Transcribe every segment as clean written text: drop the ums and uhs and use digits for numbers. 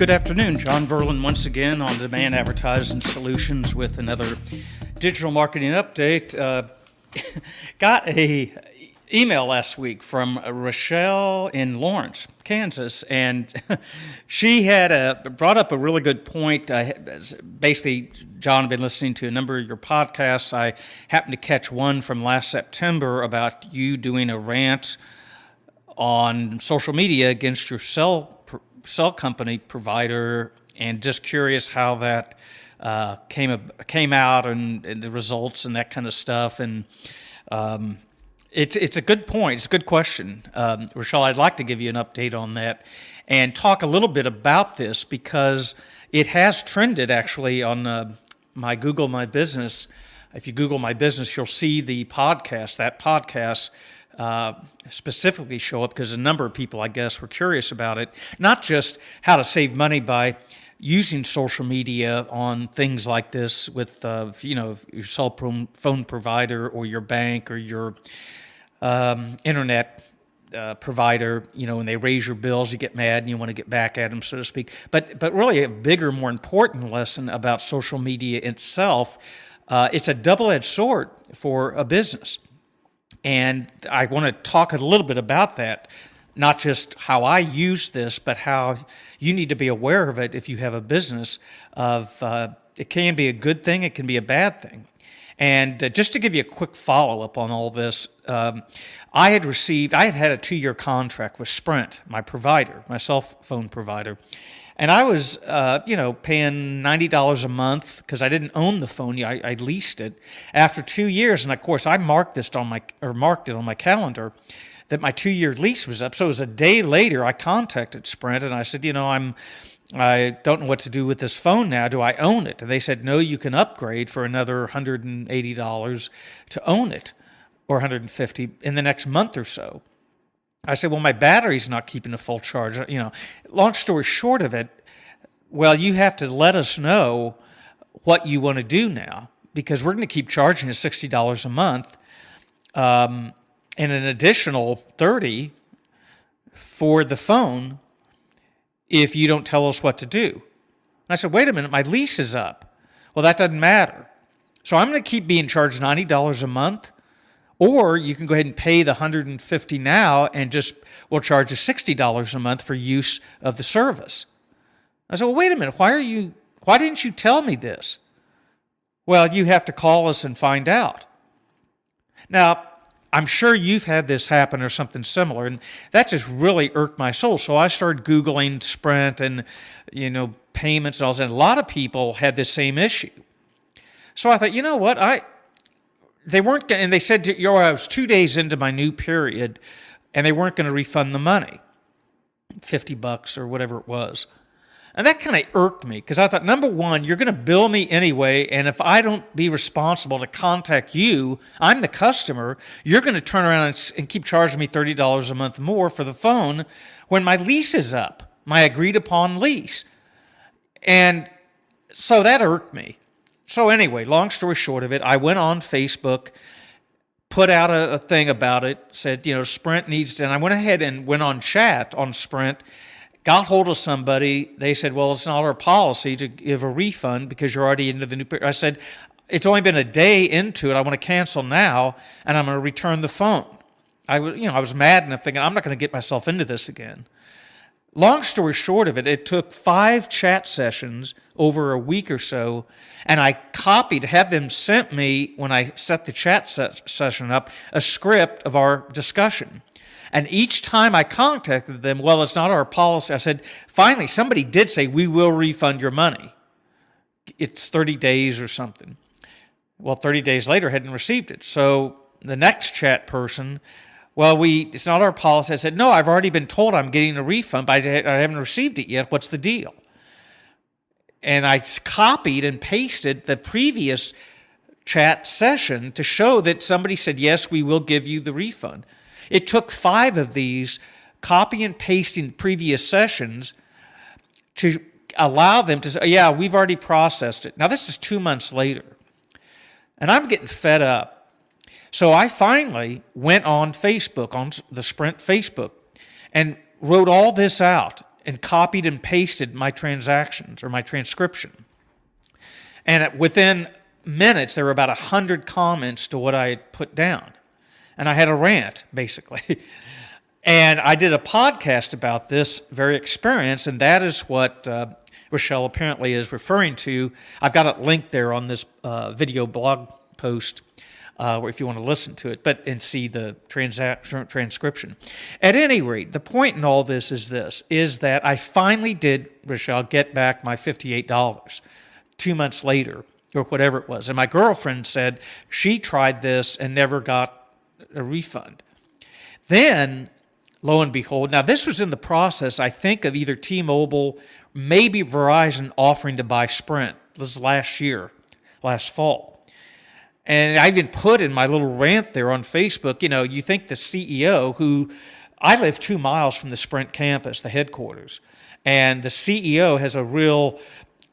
Good afternoon, John Verlin once again on Demand Advertising Solutions with another digital marketing update. Got a email last week from Rochelle in Lawrence, Kansas, and she had brought up a really good point. Basically, John, I've been listening to a number of your podcasts. I happened to catch one from last September about you doing a rant on social media against your cell company provider, and just curious how that came out and the results and that kind of stuff. And it's a good point. It's a good question, Rochelle. I'd like to give you an update on that and talk a little bit about this because it has trended actually on my Google My Business. If you Google My Business, you'll see the podcast. That podcast specifically show up because a number of people, I guess, were curious about it. Not just how to save money by using social media on things like this with, your cell phone provider or your bank or your internet provider. When they raise your bills, you get mad and you want to get back at them, so to speak. But really, a bigger, more important lesson about social media itself. It's a double-edged sword for a business. And I want to talk a little bit about that, not just how I use this, but how you need to be aware of it if you have a business. It can be a good thing, it can be a bad thing. And just to give you a quick follow-up on all this, I had had a 2-year contract with Sprint, my provider, my cell phone provider. And I was, paying $90 a month because I didn't own the phone. I leased it. After 2 years, and of course I marked it on my calendar that my 2-year lease was up. So it was a day later I contacted Sprint and I said, I don't know what to do with this phone now. Do I own it? And they said, no, you can upgrade for another $180 to own it, or $150 in the next month or so. I said, well, my battery's not keeping a full charge. Long story short of it, well, you have to let us know what you want to do now, because we're going to keep charging you $60 a month and an additional $30 for the phone if you don't tell us what to do. And I said, wait a minute, my lease is up. Well, that doesn't matter. So I'm going to keep being charged $90 a month. Or you can go ahead and pay the $150 now and we'll charge you $60 a month for use of the service. I said, well, wait a minute, why didn't you tell me this? Well, you have to call us and find out. Now, I'm sure you've had this happen or something similar, and that just really irked my soul. So I started Googling Sprint and, payments and all that. And a lot of people had this same issue. So I thought, you know what, they weren't, and they said, I was 2 days into my new period, and they weren't going to refund the money, $50 or whatever it was. And that kind of irked me, because I thought, number one, you're going to bill me anyway, and if I don't be responsible to contact you, I'm the customer, you're going to turn around and keep charging me $30 a month more for the phone when my lease is up, my agreed-upon lease. And so that irked me. So anyway, long story short of it, I went on Facebook, put out a thing about it, said, Sprint needs to, and I went ahead and went on chat on Sprint, got hold of somebody. They said, well, it's not our policy to give a refund because you're already into the new period. I said, it's only been a day into it. I want to cancel now, and I'm going to return the phone. I was mad enough thinking, I'm not going to get myself into this again. Long story short of it, it took 5 chat sessions over a week or so, and I had them sent me, when I set the chat session up, a script of our discussion. And each time I contacted them, well, it's not our policy. I said, finally, somebody did say, we will refund your money. It's 30 days or something. Well, 30 days later, I hadn't received it. So the next chat person, well, it's not our policy. I said, no, I've already been told I'm getting a refund, but I haven't received it yet. What's the deal? And I copied and pasted the previous chat session to show that somebody said, yes, we will give you the refund. It took 5 of these copy and pasting previous sessions to allow them to say, yeah, we've already processed it. Now, this is 2 months later, and I'm getting fed up. So I finally went on Facebook, on the Sprint Facebook, and wrote all this out and copied and pasted my transactions or my transcription. And within minutes, there were about 100 comments to what I had put down. And I had a rant, basically. And I did a podcast about this very experience, and that is what Rochelle apparently is referring to. I've got it linked there on this video blog post if you want to listen to it, and see the transcription. At any rate, the point in all this is that I finally did, Rochelle, get back my $58 2 months later, or whatever it was. And my girlfriend said she tried this and never got a refund. Then, lo and behold, now this was in the process, I think, of either T-Mobile, maybe Verizon offering to buy Sprint. This is last fall. And I even put in my little rant there on Facebook, you think the CEO, who I live 2 miles from the Sprint campus, the headquarters, and the CEO has a real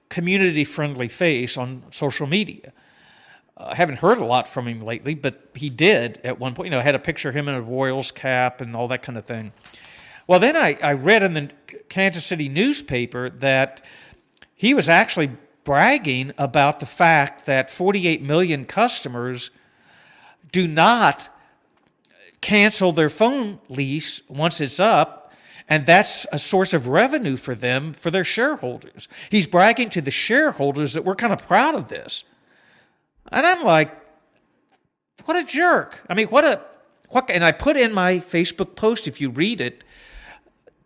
community-friendly face on social media. I haven't heard a lot from him lately, but he did at one point. I had a picture of him in a Royals cap and all that kind of thing. Well, then I read in the Kansas City newspaper that he was actually bragging about the fact that 48 million customers do not cancel their phone lease once it's up, and that's a source of revenue for them, for their shareholders. He's bragging to the shareholders that we're kind of proud of this. And I'm like, what a jerk. I mean, and I put in my Facebook post, if you read it,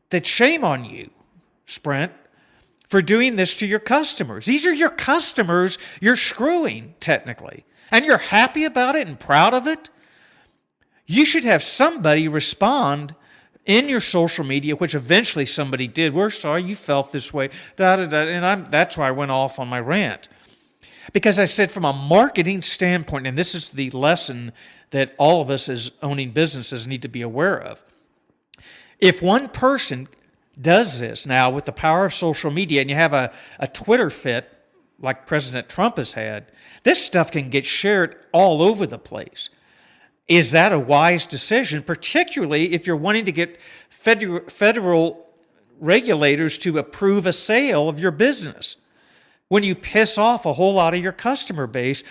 that shame on you, Sprint, for doing this to your customers. These are your customers you're screwing, technically. And you're happy about it and proud of it. You should have somebody respond in your social media, which eventually somebody did. We're sorry you felt this way. And that's why I went off on my rant. Because I said, from a marketing standpoint, and this is the lesson that all of us as owning businesses need to be aware of. If one person does this now with the power of social media, and you have a Twitter fit like President Trump has had, this stuff can get shared all over the place. Is that a wise decision, particularly if you're wanting to get federal regulators to approve a sale of your business? When you piss off a whole lot of your customer base,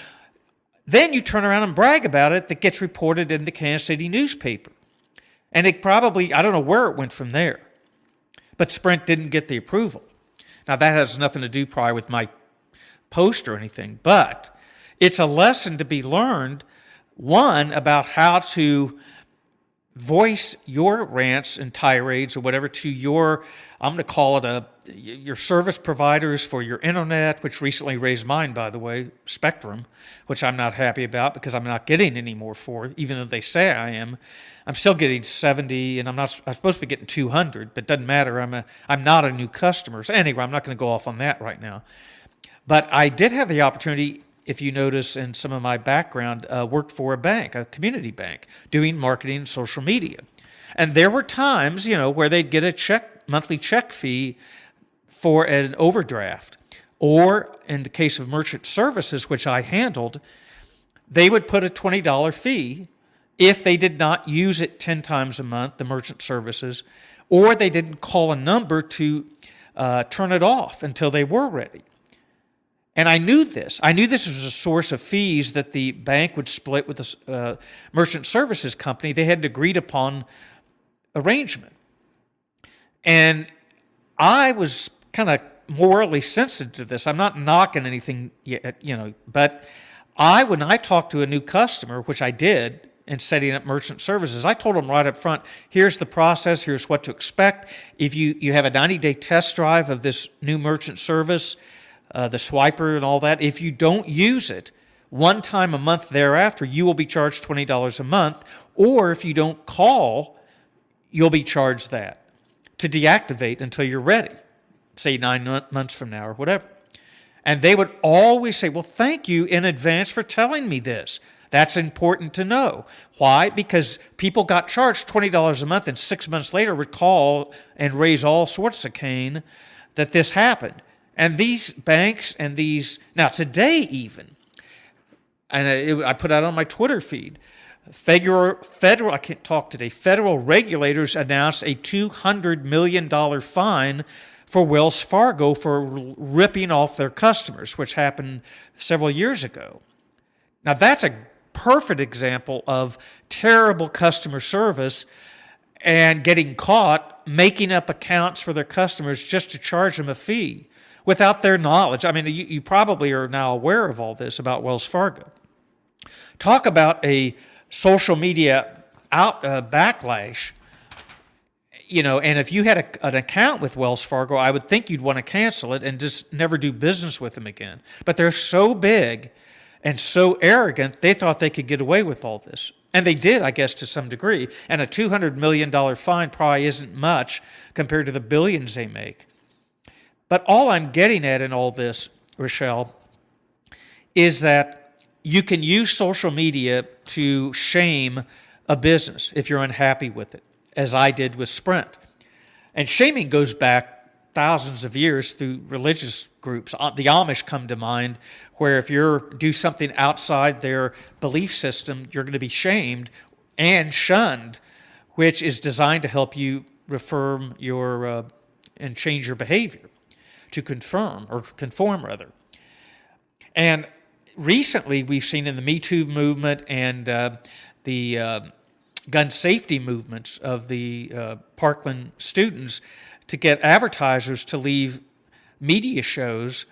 then you turn around and brag about it, that gets reported in the Kansas City newspaper. And it probably, I don't know where it went from there. But Sprint didn't get the approval. Now, that has nothing to do probably with my post or anything, but it's a lesson to be learned, one, about how to voice your rants and tirades or whatever to your, I'm going to call it your service providers for your internet, which recently raised mine, by the way, Spectrum, which I'm not happy about because I'm not getting any more for, even though they say I am. I'm still getting 70, and I'm supposed to be getting 200, but it doesn't matter. I'm not a new customer. So anyway, I'm not going to go off on that right now. But I did have the opportunity, if you notice in some of my background, worked for a bank, a community bank, doing marketing and social media. And there were times, where they'd get a monthly check fee for an overdraft. Or in the case of merchant services, which I handled, they would put a $20 fee if they did not use it 10 times a month, the merchant services, or they didn't call a number to turn it off until they were ready. And I knew this. I knew this was a source of fees that the bank would split with the merchant services company. They had an agreed upon arrangement. And I was kind of morally sensitive to this. I'm not knocking anything yet, but when I talked to a new customer, which I did, in setting up merchant services, I told them right up front, here's the process, here's what to expect. If you have a 90-day test drive of this new merchant service, the swiper and all that, if you don't use it, one time a month thereafter, you will be charged $20 a month, or if you don't call, you'll be charged that to deactivate until you're ready, say 9 months from now or whatever. And they would always say, well, thank you in advance for telling me this. That's important to know. Why? Because people got charged $20 a month and 6 months later would call and raise all sorts of cane that this happened. And these banks and now today even, and I put out on my Twitter feed, I can't talk today. Federal regulators announced a $200 million fine for Wells Fargo for ripping off their customers, which happened several years ago. Now, that's a perfect example of terrible customer service and getting caught making up accounts for their customers just to charge them a fee without their knowledge. I mean, you probably are now aware of all this about Wells Fargo. Talk about a social media backlash. And if you had an account with Wells Fargo, I would think you'd want to cancel it and just never do business with them again. But they're so big and so arrogant, they thought they could get away with all this. And they did, I guess, to some degree. And a $200 million fine probably isn't much compared to the billions they make. But all I'm getting at in all this, Rochelle, is that you can use social media to shame a business if you're unhappy with it, as I did with Sprint. And shaming goes back thousands of years through religious groups. The Amish come to mind, where if you do something outside their belief system, you're going to be shamed and shunned, which is designed to help you reform and change your behavior, to conform rather. And recently, we've seen in the Me Too movement and the gun safety movements of the Parkland students to get advertisers to leave media shows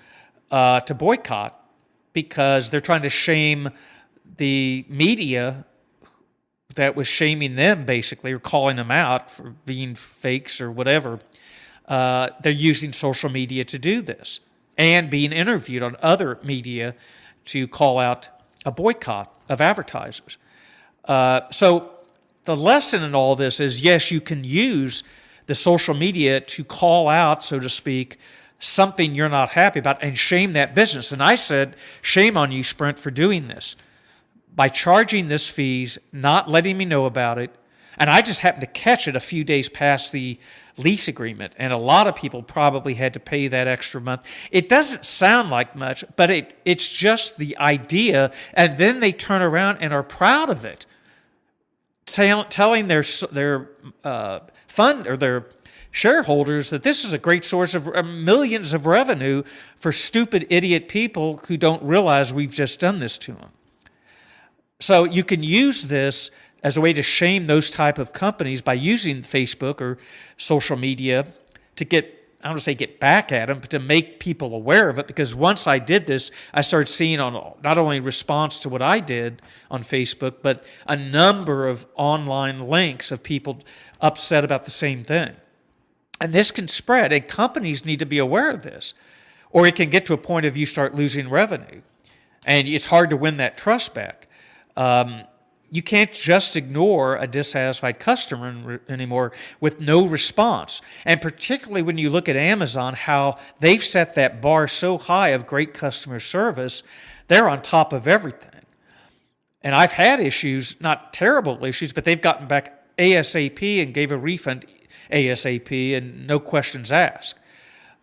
to boycott because they're trying to shame the media that was shaming them, basically, or calling them out for being fakes or whatever. They're using social media to do this and being interviewed on other media to call out a boycott of advertisers. So the lesson in all this is, yes, you can use the social media to call out, so to speak, something you're not happy about and shame that business. And I said, shame on you, Sprint, for doing this. By charging this fees, not letting me know about it, and I just happened to catch it a few days past the lease agreement, and a lot of people probably had to pay that extra month. It doesn't sound like much, but it's just the idea, and then they turn around and are proud of it, telling their fund or their shareholders that this is a great source of millions of revenue for stupid idiot people who don't realize we've just done this to them. So you can use this as a way to shame those type of companies by using Facebook or social media to get back at them, but to make people aware of it. Because once I did this, I started seeing on not only response to what I did on Facebook, but a number of online links of people upset about the same thing. And this can spread, and companies need to be aware of this, or it can get to a point of you start losing revenue, and it's hard to win that trust back. You can't just ignore a dissatisfied customer anymore with no response. And particularly when you look at Amazon, how they've set that bar so high of great customer service, they're on top of everything. And I've had issues, not terrible issues, but they've gotten back ASAP and gave a refund ASAP and no questions asked.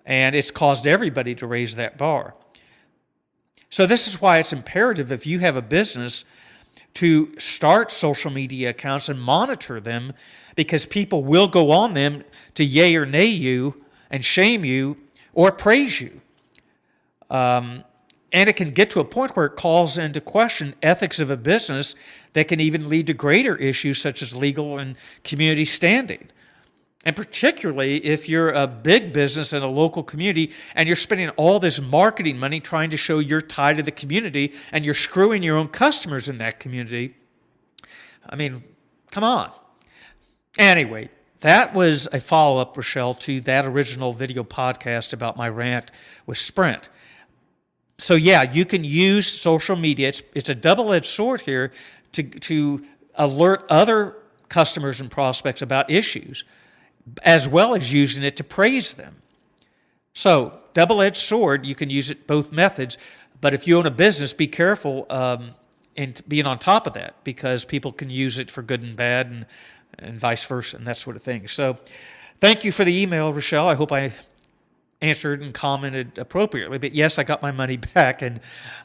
And it's caused everybody to raise that bar. So this is why it's imperative, if you have a business, to start social media accounts and monitor them, because people will go on them to yay or nay you and shame you or praise you. And it can get to a point where it calls into question ethics of a business that can even lead to greater issues such as legal and community standing. And particularly if you're a big business in a local community and you're spending all this marketing money trying to show you're tied to the community and you're screwing your own customers in that community. I mean, come on. Anyway, that was a follow-up, Rochelle, to that original video podcast about my rant with Sprint. So yeah, you can use social media. It's a double-edged sword here to alert other customers and prospects about issues, as well as using it to praise them. So, double-edged sword, you can use it both methods, but if you own a business, be careful in being on top of that, because people can use it for good and bad and vice versa and that sort of thing. So, thank you for the email, Rochelle. I hope I answered and commented appropriately. But yes, I got my money back, and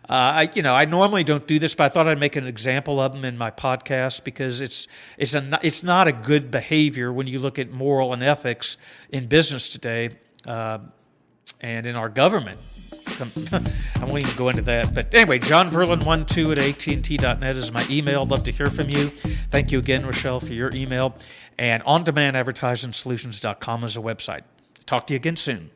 I normally don't do this, but I thought I'd make an example of them in my podcast because it's not a good behavior when you look at moral and ethics in business today, and in our government. I won't even go into that. But anyway, johnverlin12 at AT&T.net is my email. Love to hear from you. Thank you again, Rochelle, for your email. And ondemandadvertisingsolutions.com is a website. Talk to you again soon.